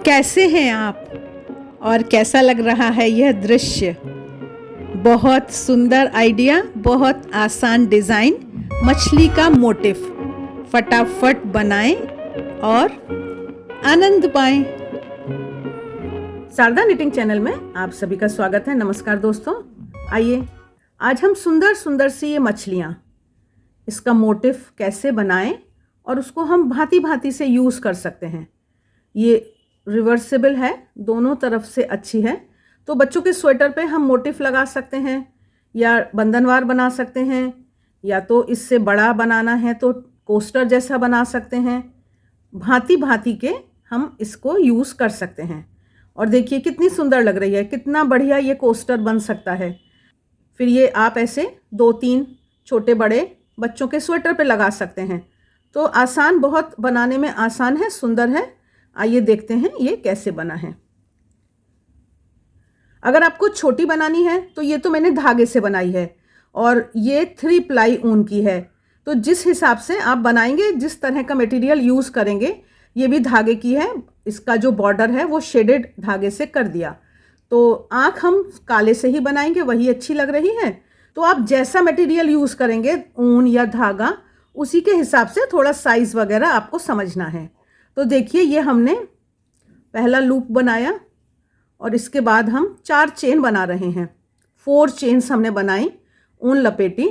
कैसे हैं आप और कैसा लग रहा है यह दृश्य। बहुत सुंदर आइडिया, बहुत आसान डिज़ाइन, मछली का मोटिफ। फटाफट बनाएं और आनंद पाएं। शारदा निटिंग चैनल में आप सभी का स्वागत है। नमस्कार दोस्तों, आइए आज हम सुंदर सुंदर सी ये मछलियाँ, इसका मोटिफ कैसे बनाएं और उसको हम भांति भांति से यूज़ कर सकते हैं। ये रिवर्सिबल है, दोनों तरफ से अच्छी है। तो बच्चों के स्वेटर पे हम मोटिफ लगा सकते हैं या बंधनवार बना सकते हैं, या तो इससे बड़ा बनाना है तो कोस्टर जैसा बना सकते हैं। भांति भांति के हम इसको यूज़ कर सकते हैं। और देखिए कितनी सुंदर लग रही है, कितना बढ़िया ये कोस्टर बन सकता है। फिर ये आप ऐसे 2-3 छोटे बड़े बच्चों के स्वेटर पे लगा सकते हैं। तो आसान, बहुत बनाने में आसान है, सुंदर है। आइए देखते हैं ये कैसे बना है। अगर आपको छोटी बनानी है तो ये तो मैंने धागे से बनाई है और ये 3 प्लाई ऊन की है। तो जिस हिसाब से आप बनाएंगे, जिस तरह का मटेरियल यूज़ करेंगे, ये भी धागे की है। इसका जो बॉर्डर है वो शेडेड धागे से कर दिया। तो आँख हम काले से ही बनाएंगे, वही अच्छी लग रही है। तो आप जैसा मटेरियल यूज़ करेंगे, ऊन या धागा, उसी के हिसाब से थोड़ा साइज़ वगैरह आपको समझना है। तो देखिए ये हमने पहला लूप बनाया और इसके बाद हम 4 चेन बना रहे हैं। 4 चेन्स हमने बनाई, ऊन लपेटी,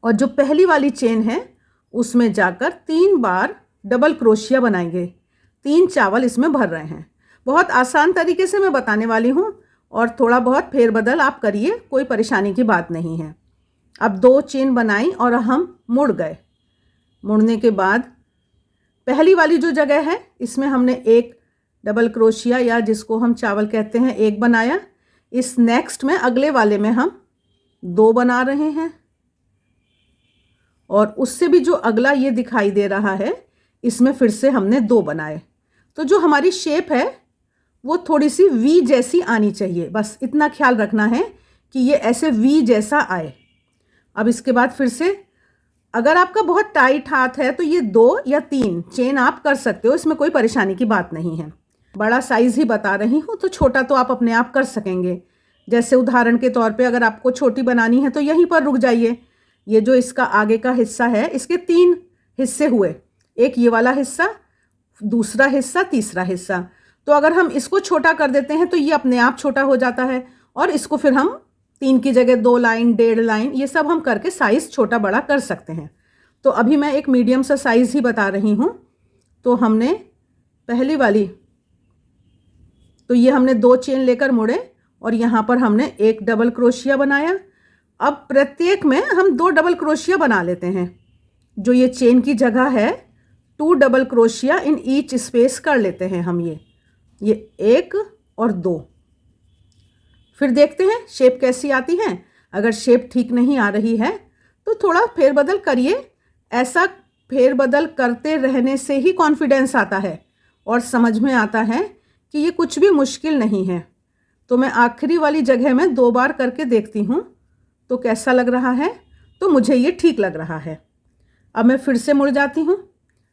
और जो पहली वाली चेन है उसमें जाकर 3 बार डबल क्रोशिया बनाएंगे। 3 चावल इसमें भर रहे हैं। बहुत आसान तरीके से मैं बताने वाली हूँ और थोड़ा बहुत फेरबदल आप करिए, कोई परेशानी की बात नहीं है। अब 2 चेन बनाई और हम मुड़ गए। मुड़ने के बाद पहली वाली जो जगह है इसमें हमने 1 डबल क्रोशिया, या जिसको हम चावल कहते हैं, 1 बनाया। इस नेक्स्ट में, अगले वाले में हम 2 बना रहे हैं, और उससे भी जो अगला ये दिखाई दे रहा है इसमें फिर से हमने 2 बनाए। तो जो हमारी शेप है वो थोड़ी सी वी जैसी आनी चाहिए, बस इतना ख्याल रखना है कि ये ऐसे वी जैसा आए। अब इसके बाद फिर से, अगर आपका बहुत टाइट हाथ है तो ये 2 या 3 चेन आप कर सकते हो, इसमें कोई परेशानी की बात नहीं है। बड़ा साइज़ ही बता रही हूँ, तो छोटा तो आप अपने आप कर सकेंगे। जैसे उदाहरण के तौर पे अगर आपको छोटी बनानी है तो यहीं पर रुक जाइए। ये जो इसका आगे का हिस्सा है, इसके 3 हिस्से हुए, एक ये वाला हिस्सा, दूसरा हिस्सा, तीसरा हिस्सा। तो अगर हम इसको छोटा कर देते हैं तो ये अपने आप छोटा हो जाता है, और इसको फिर हम 3 की जगह 2 लाइन, 1.5 लाइन, ये सब हम करके साइज़ छोटा बड़ा कर सकते हैं। तो अभी मैं एक मीडियम सा साइज़ ही बता रही हूँ। तो हमने पहली वाली, तो ये हमने 2 चेन लेकर मुड़े और यहाँ पर हमने 1 डबल क्रोशिया बनाया। अब प्रत्येक में हम 2 डबल क्रोशिया बना लेते हैं। जो ये चेन की जगह है, 2 double crochet in each space कर लेते हैं हम। ये 1 और 2। फिर देखते हैं शेप कैसी आती है। अगर शेप ठीक नहीं आ रही है तो थोड़ा फेरबदल करिए। ऐसा फेरबदल करते रहने से ही कॉन्फिडेंस आता है और समझ में आता है कि ये कुछ भी मुश्किल नहीं है। तो मैं आखिरी वाली जगह में 2 बार करके देखती हूँ तो कैसा लग रहा है। तो मुझे ये ठीक लग रहा है। अब मैं फिर से मुड़ जाती हूँ।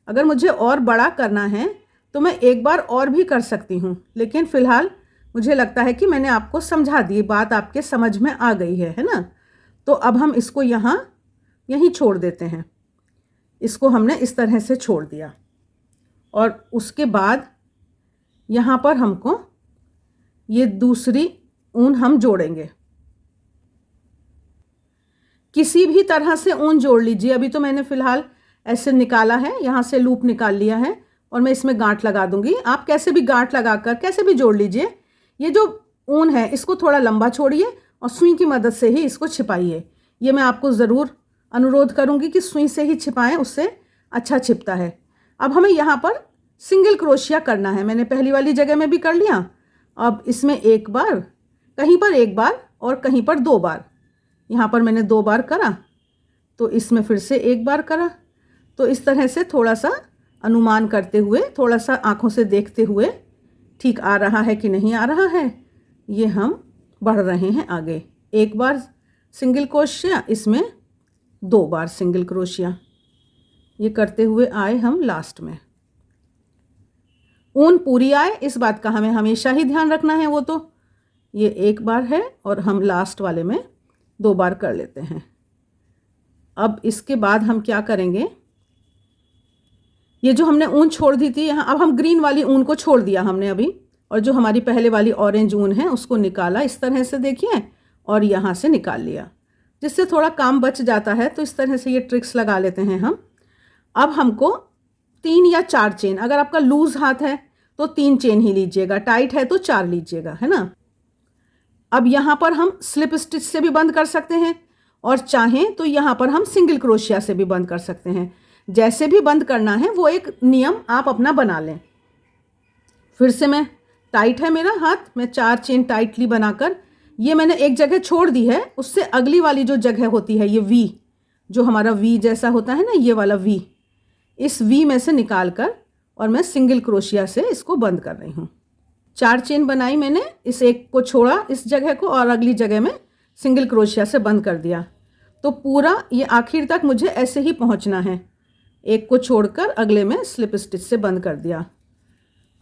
अगर मुझे और बड़ा करना है तो मैं 1 बार और भी कर सकती हूँ, लेकिन फ़िलहाल मुझे लगता है कि मैंने आपको समझा दी, बात आपके समझ में आ गई है ना। तो अब हम इसको यहीं छोड़ देते हैं। इसको हमने इस तरह से छोड़ दिया और उसके बाद यहाँ पर हमको ये दूसरी ऊन हम जोड़ेंगे। किसी भी तरह से ऊन जोड़ लीजिए। अभी तो मैंने फ़िलहाल ऐसे निकाला है, यहाँ से लूप निकाल लिया है और मैं इसमें गांठ लगा दूंगी। आप कैसे भी गांठ लगाकर कैसे भी जोड़ लीजिए। ये जो ऊन है इसको थोड़ा लंबा छोड़िए और सुई की मदद से ही इसको छिपाइए। ये मैं आपको ज़रूर अनुरोध करूँगी कि सुई से ही छिपाएं, उससे अच्छा छिपता है। अब हमें यहाँ पर सिंगल क्रोशिया करना है। मैंने पहली वाली जगह में भी कर लिया। अब इसमें 1 बार, कहीं पर 1 बार और कहीं पर 2 बार। यहाँ पर मैंने 2 बार करा, तो इसमें फिर से 1 बार करा। तो इस तरह से थोड़ा सा अनुमान करते हुए, थोड़ा सा आँखों से देखते हुए, ठीक आ रहा है कि नहीं आ रहा है, ये हम बढ़ रहे हैं आगे। 1 बार सिंगल क्रोशिया, इसमें 2 बार सिंगल क्रोशिया, ये करते हुए आए हम लास्ट में। ऊन पूरी आए इस बात का हमें हमेशा ही ध्यान रखना है। वो तो ये एक बार है और हम लास्ट वाले में 2 बार कर लेते हैं। अब इसके बाद हम क्या करेंगे, ये जो हमने ऊन छोड़ दी थी यहाँ, अब हम ग्रीन वाली ऊन को छोड़ दिया हमने अभी, और जो हमारी पहले वाली ऑरेंज ऊन है उसको निकाला इस तरह से, देखिए, और यहाँ से निकाल लिया, जिससे थोड़ा काम बच जाता है। तो इस तरह से ये ट्रिक्स लगा लेते हैं हम। अब हमको 3 या 4 चेन, अगर आपका लूज हाथ है तो 3 चेन ही लीजिएगा, टाइट है तो 4 लीजिएगा, है ना। अब यहाँ पर हम स्लिप स्टिच से भी बंद कर सकते हैं, और चाहें तो यहाँ पर हम सिंगल क्रोशिया से भी बंद कर सकते हैं। जैसे भी बंद करना है वो एक नियम आप अपना बना लें। फिर से मैं, टाइट है मेरा हाथ, मैं 4 चेन टाइटली बनाकर, ये मैंने एक जगह छोड़ दी है, उससे अगली वाली जो जगह होती है, ये वी, जो हमारा वी जैसा होता है ना, ये वाला वी, इस वी में से निकाल कर और मैं सिंगल क्रोशिया से इसको बंद कर रही हूँ। 4 चेन बनाई मैंने, इस एक को छोड़ा इस जगह को, और अगली जगह में सिंगल क्रोशिया से बंद कर दिया। तो पूरा ये आखिर तक मुझे ऐसे ही पहुँचना है, एक को छोड़कर अगले में स्लिप स्टिच से बंद कर दिया।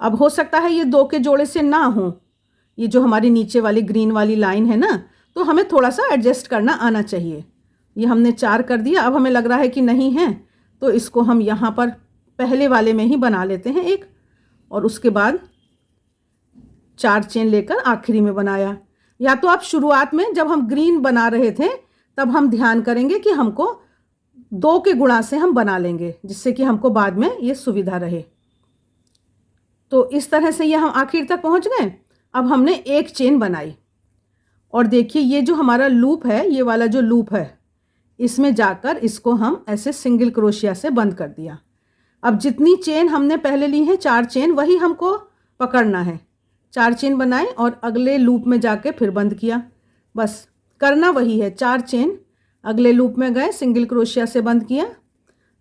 अब हो सकता है ये 2 के जोड़े से ना हो, ये जो हमारी नीचे वाली ग्रीन वाली लाइन है ना, तो हमें थोड़ा सा एडजस्ट करना आना चाहिए। ये हमने 4 कर दिया, अब हमें लग रहा है कि नहीं है, तो इसको हम यहाँ पर पहले वाले में ही बना लेते हैं एक, और उसके बाद 4 चेन लेकर आखिरी में बनाया। या तो आप शुरुआत में जब हम ग्रीन बना रहे थे तब हम ध्यान करेंगे कि हमको 2 के गुणा से हम बना लेंगे, जिससे कि हमको बाद में ये सुविधा रहे। तो इस तरह से ये हम आखिर तक पहुंच गए। अब हमने एक चेन बनाई, और देखिए ये जो हमारा लूप है, ये वाला जो लूप है, इसमें जाकर इसको हम ऐसे सिंगल क्रोशिया से बंद कर दिया। अब जितनी चेन हमने पहले ली है 4 चेन, वही हमको पकड़ना है। 4 चेन बनाए और अगले लूप में जाके फिर बंद किया, बस करना वही है। 4 चेन अगले लूप में गए, सिंगल क्रोशिया से बंद किया।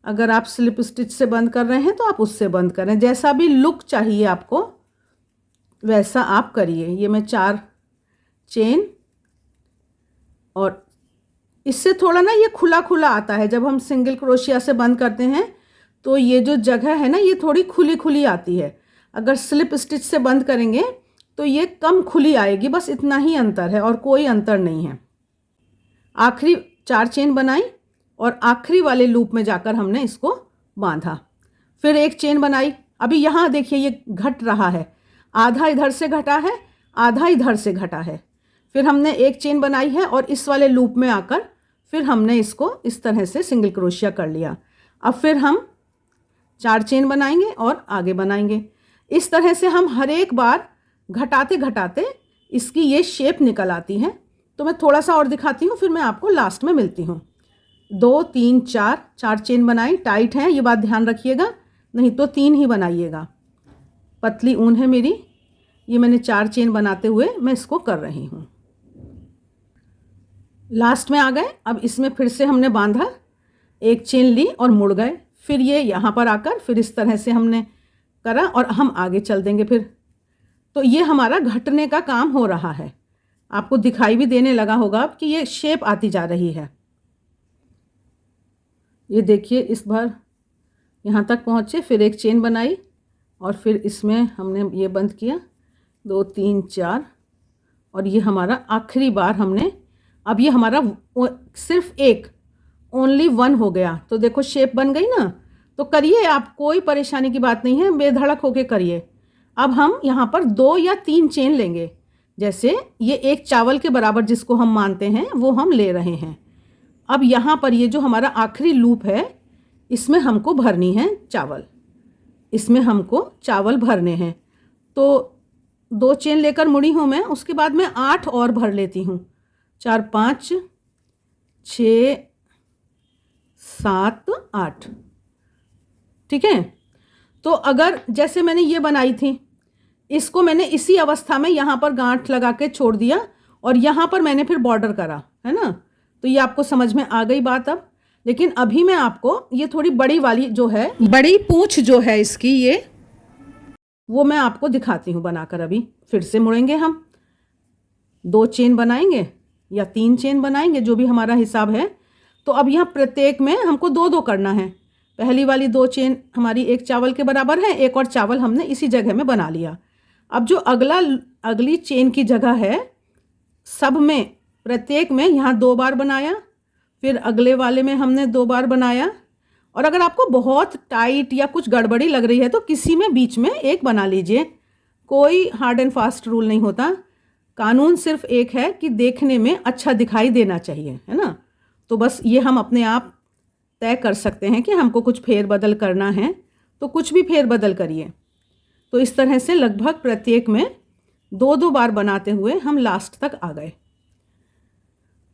अगर आप स्लिप स्टिच से बंद कर रहे हैं तो आप उससे बंद करें, जैसा भी लुक चाहिए आपको वैसा आप करिए। ये मैं 4 चेन, और इससे थोड़ा ना ये खुला खुला आता है। जब हम सिंगल क्रोशिया से बंद करते हैं तो ये जो जगह है ना, ये थोड़ी खुली खुली आती है। अगर स्लिप स्टिच से बंद करेंगे तो ये कम खुली आएगी, बस इतना ही अंतर है और कोई अंतर नहीं है। आखिरी 4 चेन बनाई और आखिरी वाले लूप में जाकर हमने इसको बांधा। फिर एक चेन बनाई। अभी यहाँ देखिए ये घट रहा है, आधा इधर से घटा है, आधा इधर से घटा है। फिर हमने एक चेन बनाई है और इस वाले लूप में आकर फिर हमने इसको इस तरह से सिंगल क्रोशिया कर लिया। अब फिर हम 4 चेन बनाएंगे और आगे बनाएंगे। इस तरह से हम हर एक बार घटाते घटाते इसकी ये शेप निकल आती है। तो मैं थोड़ा सा और दिखाती हूँ, फिर मैं आपको लास्ट में मिलती हूँ। 2 3 4 चेन बनाई, टाइट है ये बात ध्यान रखिएगा, नहीं तो 3 ही बनाइएगा। पतली ऊन है मेरी, ये मैंने 4 चेन बनाते हुए मैं इसको कर रही हूँ। लास्ट में आ गए। अब इसमें फिर से हमने बांधा, एक चेन ली और मुड़ गए। फिर ये यहाँ पर आकर फिर इस तरह से हमने करा और हम आगे चल देंगे फिर। तो ये हमारा घटने का काम हो रहा है। आपको दिखाई भी देने लगा होगा अब कि ये शेप आती जा रही है। ये देखिए इस बार यहाँ तक पहुँचे, फिर एक चेन बनाई और फिर इसमें हमने ये बंद किया, 2 3 4, और ये हमारा आखिरी बार हमने, अब ये हमारा सिर्फ एक ओनली 1 हो गया। तो देखो शेप बन गई ना। तो करिए आप, कोई परेशानी की बात नहीं है, बेधड़क होके करिए। अब हम यहाँ पर 2 या 3 चेन लेंगे, जैसे ये एक चावल के बराबर जिसको हम मानते हैं वो हम ले रहे हैं। अब यहाँ पर ये जो हमारा आखिरी लूप है इसमें हमको भरनी है चावल, इसमें हमको चावल भरने हैं। तो 2 चेन लेकर मुड़ी हूँ मैं, उसके बाद मैं 8 और भर लेती हूँ। 4 5 6 7 8, ठीक है। तो अगर जैसे मैंने ये बनाई थी, इसको मैंने इसी अवस्था में यहाँ पर गांठ लगा के छोड़ दिया और यहाँ पर मैंने फिर बॉर्डर करा, है ना। तो ये आपको समझ में आ गई बात अब। लेकिन अभी मैं आपको ये थोड़ी बड़ी वाली जो है, बड़ी पूंछ जो है इसकी, ये वो मैं आपको दिखाती हूँ बनाकर। अभी फिर से मुड़ेंगे हम, 2 चेन बनाएंगे या 3 चेन बनाएंगे, जो भी हमारा हिसाब है। तो अब यहाँ प्रत्येक में हमको 2 2 करना है। पहली वाली 2 चेन हमारी एक चावल के बराबर है, एक और चावल हमने इसी जगह में बना लिया। अब जो अगली चेन की जगह है, सब में प्रत्येक में यहाँ 2 बार बनाया, फिर अगले वाले में हमने 2 बार बनाया। और अगर आपको बहुत टाइट या कुछ गड़बड़ी लग रही है तो किसी में बीच में एक बना लीजिए। कोई हार्ड एंड फास्ट रूल नहीं होता, कानून सिर्फ एक है कि देखने में अच्छा दिखाई देना चाहिए, है ना। तो बस ये हम अपने आप तय कर सकते हैं कि हमको कुछ फेरबदल करना है तो कुछ भी फेरबदल करिए। तो इस तरह से लगभग प्रत्येक में 2-2 बार बनाते हुए हम लास्ट तक आ गए।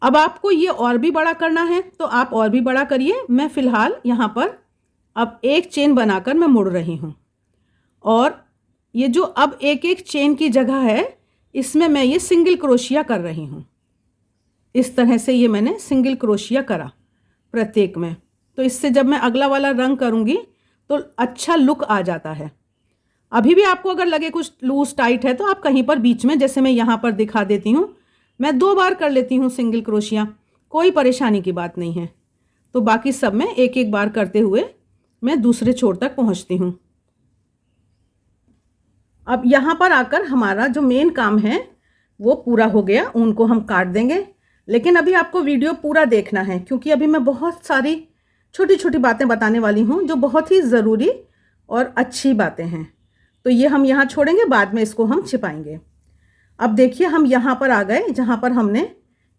अब आपको ये और भी बड़ा करना है तो आप और भी बड़ा करिए। मैं फ़िलहाल यहाँ पर अब एक चेन बनाकर मैं मुड़ रही हूँ, और ये जो अब एक एक चेन की जगह है इसमें मैं ये सिंगल क्रोशिया कर रही हूँ। इस तरह से ये मैंने सिंगल क्रोशिया करा प्रत्येक में। तो इससे जब मैं अगला वाला रंग करूँगी तो अच्छा लुक आ जाता है। अभी भी आपको अगर लगे कुछ लूज टाइट है तो आप कहीं पर बीच में, जैसे मैं यहाँ पर दिखा देती हूँ, मैं 2 बार कर लेती हूँ सिंगल क्रोशिया, कोई परेशानी की बात नहीं है। तो बाकी सब में एक एक बार करते हुए मैं दूसरे छोर तक पहुँचती हूँ। अब यहाँ पर आकर हमारा जो मेन काम है वो पूरा हो गया। ऊन को हम काट देंगे, लेकिन अभी आपको वीडियो पूरा देखना है क्योंकि अभी मैं बहुत सारी छोटी छोटी बातें बताने वाली हूँ जो बहुत ही ज़रूरी और अच्छी बातें हैं। तो ये हम यहाँ छोड़ेंगे, बाद में इसको हम छिपाएंगे। अब देखिए हम यहाँ पर आ गए जहाँ पर हमने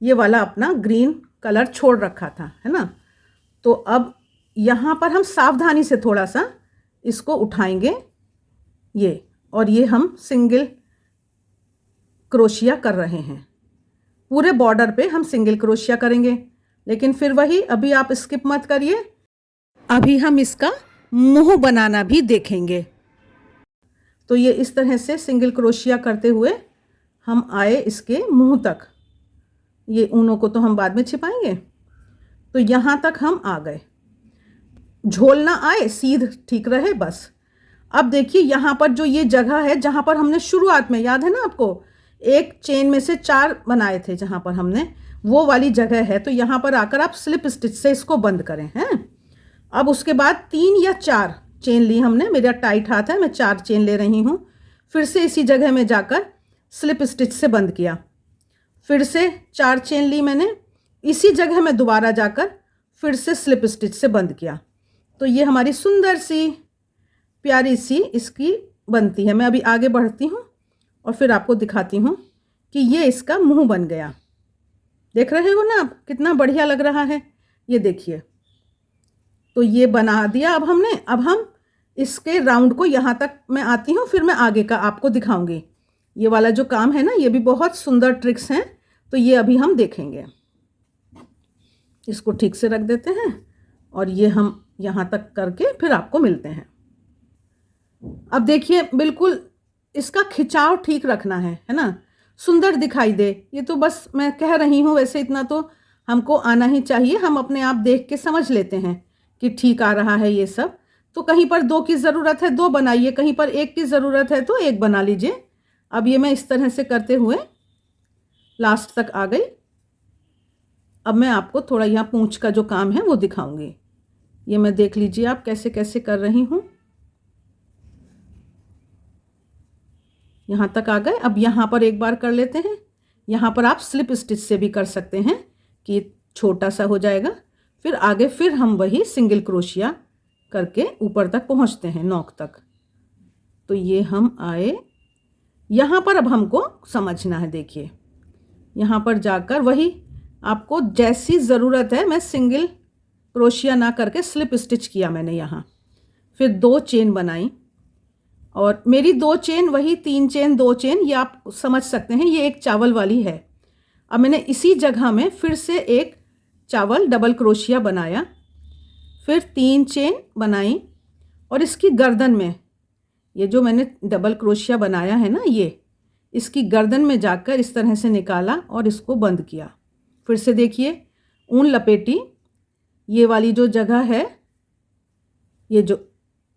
ये वाला अपना ग्रीन कलर छोड़ रखा था, है ना। तो अब यहाँ पर हम सावधानी से थोड़ा सा इसको उठाएंगे ये, और ये हम सिंगल क्रोशिया कर रहे हैं। पूरे बॉर्डर पे हम सिंगल क्रोशिया करेंगे, लेकिन फिर वही, अभी आप स्किप मत करिए, अभी हम इसका मुंह बनाना भी देखेंगे। तो ये इस तरह से सिंगल क्रोशिया करते हुए हम आए इसके मुंह तक। ये ऊनों को तो हम बाद में छिपाएंगे। तो यहाँ तक हम आ गए, झोल ना आए, सीध ठीक रहे बस। अब देखिए यहाँ पर जो ये जगह है जहाँ पर हमने शुरुआत में, याद है ना आपको, एक चेन में से 4 बनाए थे जहाँ पर हमने, वो वाली जगह है। तो यहाँ पर आकर आप स्लिप स्टिच से इसको बंद करें, हैं। अब उसके बाद 3 या 4 चेन ली हमने, मेरा टाइट हाथ है, मैं 4 चेन ले रही हूँ। फिर से इसी जगह में जाकर स्लिप स्टिच से बंद किया, फिर से 4 चेन ली मैंने, इसी जगह में दोबारा जाकर फिर से स्लिप स्टिच से बंद किया। तो ये हमारी सुंदर सी प्यारी सी इसकी बनती है। मैं अभी आगे बढ़ती हूँ और फिर आपको दिखाती हूँ कि ये इसका मुंह बन गया। देख रहे हो ना आप, कितना बढ़िया लग रहा है, ये देखिए। तो ये बना दिया अब हमने। अब हम इसके राउंड को यहाँ तक मैं आती हूँ, फिर मैं आगे का आपको दिखाऊंगी। ये वाला जो काम है ना, ये भी बहुत सुंदर ट्रिक्स हैं, तो ये अभी हम देखेंगे। इसको ठीक से रख देते हैं और ये हम यहाँ तक करके फिर आपको मिलते हैं। अब देखिए बिल्कुल इसका खिंचाव ठीक रखना है ना, सुंदर दिखाई दे। ये तो बस मैं कह रही हूँ, वैसे इतना तो हमको आना ही चाहिए। हम अपने आप देख के समझ लेते हैं कि ठीक आ रहा है ये सब। तो कहीं पर 2 की ज़रूरत है 2 बनाइए, कहीं पर 1 की ज़रूरत है तो 1 बना लीजिए। अब ये मैं इस तरह से करते हुए लास्ट तक आ गई। अब मैं आपको थोड़ा यहाँ पूंछ का जो काम है वो दिखाऊंगी। ये मैं देख लीजिए आप कैसे कैसे कर रही हूँ। यहाँ तक आ गए। अब यहाँ पर एक बार कर लेते हैं। यहाँ पर आप स्लिप स्टिच से भी कर सकते हैं कि छोटा सा हो जाएगा। फिर आगे फिर हम वही सिंगल क्रोशिया करके ऊपर तक पहुँचते हैं, नोक तक। तो ये हम आए यहाँ पर। अब हमको समझना है, देखिए यहाँ पर जाकर वही आपको जैसी ज़रूरत है, मैं सिंगल क्रोशिया ना करके स्लिप स्टिच किया मैंने यहाँ, फिर 2 चेन बनाई, और मेरी 2 चेन वही 3 चेन 2 चेन, ये आप समझ सकते हैं ये एक चावल वाली है। अब मैंने इसी जगह में फिर से एक चावल डबल क्रोशिया बनाया, फिर 3 चेन बनाई, और इसकी गर्दन में ये जो मैंने डबल क्रोशिया बनाया है ना, ये इसकी गर्दन में जाकर इस तरह से निकाला और इसको बंद किया। फिर से देखिए ऊन लपेटी, ये वाली जो जगह है ये जो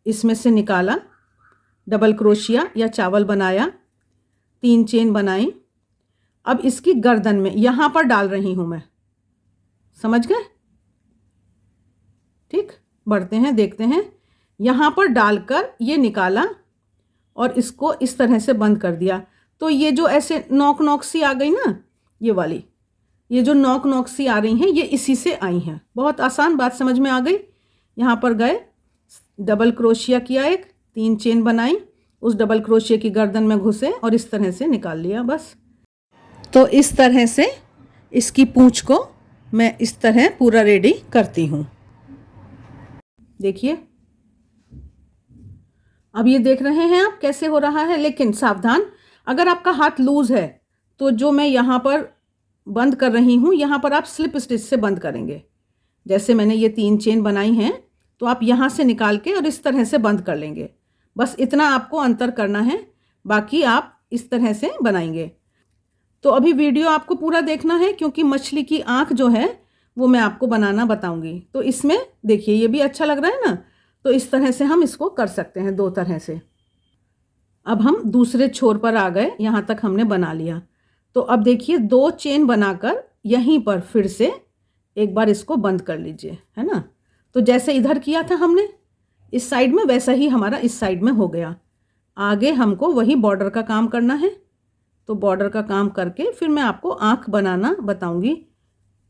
इसमें से निकाला, डबल क्रोशिया या चावल बनाया, 3 चेन बनाई। अब इसकी गर्दन में यहाँ पर डाल रही हूँ मैं, समझ गए? ठीक, बढ़ते हैं, देखते हैं। यहाँ पर डालकर ये निकाला और इसको इस तरह से बंद कर दिया। तो ये जो ऐसे नोक नोक सी आ गई ना, ये वाली, ये जो नोक नोक सी आ रही हैं, ये इसी से आई हैं। बहुत आसान बात समझ में आ गई। यहाँ पर गए, डबल क्रोशिया किया, एक 3 चेन बनाई, उस डबल क्रोशिया की गर्दन में घुसे और इस तरह से निकाल लिया बस। तो इस तरह से इसकी पूंछ को मैं इस तरह पूरा रेडी करती हूँ। देखिए, अब ये देख रहे हैं आप कैसे हो रहा है। लेकिन सावधान, अगर आपका हाथ लूज है तो जो मैं यहाँ पर बंद कर रही हूँ, यहाँ पर आप स्लिप स्टिच से बंद करेंगे। जैसे मैंने ये 3 चेन बनाई हैं, तो आप यहाँ से निकाल के और इस तरह से बंद कर लेंगे। बस इतना आपको अंतर करना है, बाकी आप इस तरह से बनाएंगे। तो अभी वीडियो आपको पूरा देखना है, क्योंकि मछली की आँख जो है वो मैं आपको बनाना बताऊंगी। तो इसमें देखिए, ये भी अच्छा लग रहा है ना। तो इस तरह से हम इसको कर सकते हैं 2 तरह से। अब हम दूसरे छोर पर आ गए, यहाँ तक हमने बना लिया। तो अब देखिए, 2 चेन बनाकर यहीं पर फिर से एक बार इसको बंद कर लीजिए, है ना। तो जैसे इधर किया था हमने इस साइड में, वैसा ही हमारा इस साइड में हो गया। आगे हमको वही बॉर्डर का काम करना है। तो बॉर्डर का काम करके फिर मैं आपको आँख बनाना बताऊंगी।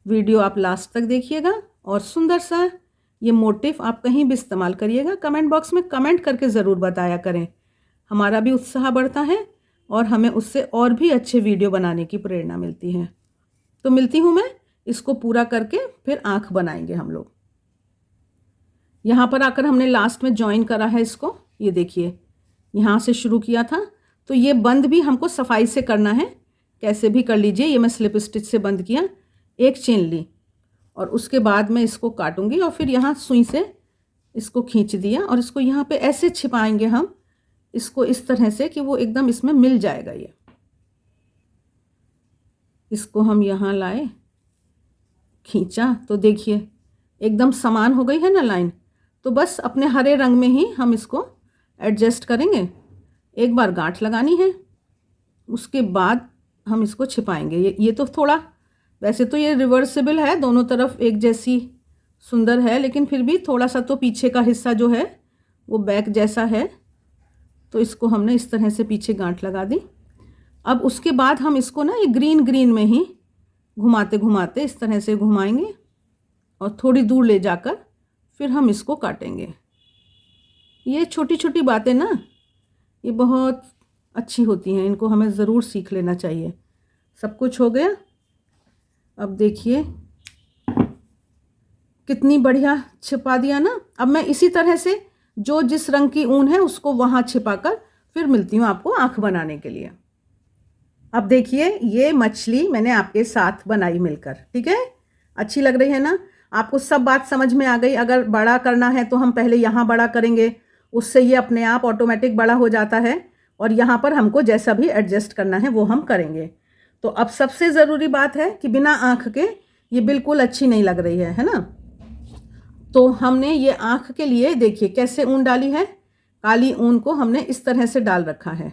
वीडियो आप लास्ट तक देखिएगा और सुंदर सा ये मोटिफ आप कहीं भी इस्तेमाल करिएगा। कमेंट बॉक्स में कमेंट करके ज़रूर बताया करें, हमारा भी उत्साह बढ़ता है और हमें उससे और भी अच्छे वीडियो बनाने की प्रेरणा मिलती है। तो मिलती हूँ मैं, इसको पूरा करके फिर आँख बनाएंगे हम लोग। यहाँ पर आकर हमने लास्ट में ज्वाइन करा है इसको। ये देखिए, यहाँ से शुरू किया था, तो ये बंद भी हमको सफाई से करना है। कैसे भी कर लीजिए। ये मैं स्लिप स्टिच से बंद किया, एक चेन ली और उसके बाद मैं इसको काटूंगी और फिर यहाँ सुई से इसको खींच दिया और इसको यहाँ पे ऐसे छिपाएंगे हम इसको इस तरह से कि वो एकदम इसमें मिल जाएगा। ये इसको हम यहाँ लाए, खींचा, तो देखिए एकदम समान हो गई है ना लाइन। तो बस अपने हरे रंग में ही हम इसको एडजस्ट करेंगे। एक बार गांठ लगानी है, उसके बाद हम इसको छिपाएंगे। ये तो थोड़ा, वैसे तो ये रिवर्सिबल है, दोनों तरफ एक जैसी सुंदर है, लेकिन फिर भी थोड़ा सा तो पीछे का हिस्सा जो है वो बैक जैसा है। तो इसको हमने इस तरह से पीछे गांठ लगा दी। अब उसके बाद हम इसको ना ये ग्रीन ग्रीन में ही घुमाते घुमाते इस तरह से घुमाएंगे और थोड़ी दूर ले जाकर फिर हम इसको काटेंगे। ये छोटी छोटी बातें ना, ये बहुत अच्छी होती हैं, इनको हमें ज़रूर सीख लेना चाहिए। सब कुछ हो गया। अब देखिए कितनी बढ़िया छिपा दिया ना। अब मैं इसी तरह से जो जिस रंग की ऊन है उसको वहाँ छिपाकर फिर मिलती हूँ आपको आँख बनाने के लिए। अब देखिए, ये मछली मैंने आपके साथ बनाई मिलकर, ठीक है। अच्छी लग रही है ना। आपको सब बात समझ में आ गई। अगर बड़ा करना है तो हम पहले यहाँ बड़ा करेंगे, उससे ये अपने आप ऑटोमेटिक बड़ा हो जाता है और यहाँ पर हमको जैसा भी एडजस्ट करना है वो हम करेंगे। तो अब सबसे ज़रूरी बात है कि बिना आँख के ये बिल्कुल अच्छी नहीं लग रही है ना। तो हमने ये आँख के लिए देखिए कैसे ऊन डाली है। काली ऊन को हमने इस तरह से डाल रखा है।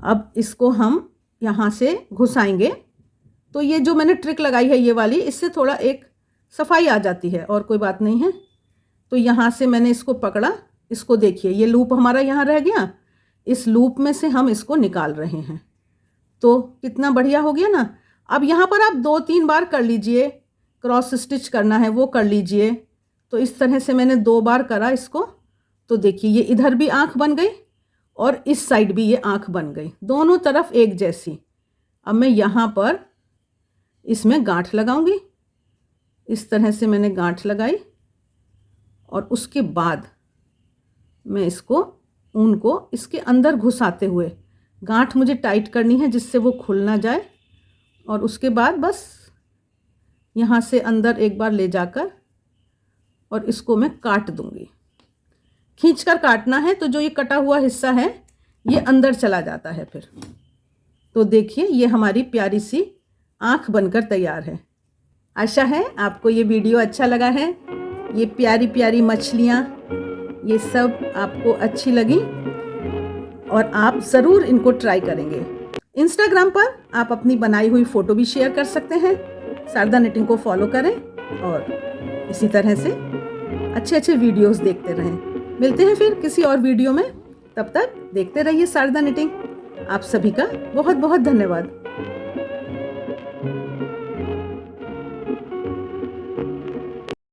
अब इसको हम यहाँ से घुसाएंगे। तो ये जो मैंने ट्रिक लगाई है ये वाली, इससे थोड़ा एक सफाई आ जाती है और कोई बात नहीं है। तो यहाँ से मैंने इसको पकड़ा, इसको देखिए ये लूप हमारा यहाँ रह गया, इस लूप में से हम इसको निकाल रहे हैं। तो कितना बढ़िया हो गया ना। अब यहाँ पर आप 2-3 बार कर लीजिए, क्रॉस स्टिच करना है वो कर लीजिए। तो इस तरह से मैंने 2 बार करा इसको। तो देखिए ये इधर भी आँख बन गई और इस साइड भी ये आँख बन गई, दोनों तरफ एक जैसी। अब मैं यहाँ पर इसमें गांठ लगाऊंगी। इस तरह से मैंने गांठ लगाई और उसके बाद मैं इसको ऊन को इसके अंदर घुसाते हुए, गांठ मुझे टाइट करनी है जिससे वो खुल ना जाए, और उसके बाद बस यहाँ से अंदर एक बार ले जाकर और इसको मैं काट दूंगी। खींचकर काटना है, तो जो ये कटा हुआ हिस्सा है ये अंदर चला जाता है फिर। तो देखिए ये हमारी प्यारी सी आँख बनकर तैयार है। आशा है आपको ये वीडियो अच्छा लगा है। ये प्यारी प्यारी मछलियाँ ये सब आपको अच्छी लगी और आप ज़रूर इनको ट्राई करेंगे। इंस्टाग्राम पर आप अपनी बनाई हुई फ़ोटो भी शेयर कर सकते हैं। शारदा निटिंग को फॉलो करें और इसी तरह से अच्छे अच्छे वीडियोस देखते रहें। मिलते हैं फिर किसी और वीडियो में, तब तक देखते रहिए शारदा निटिंग। आप सभी का बहुत बहुत धन्यवाद।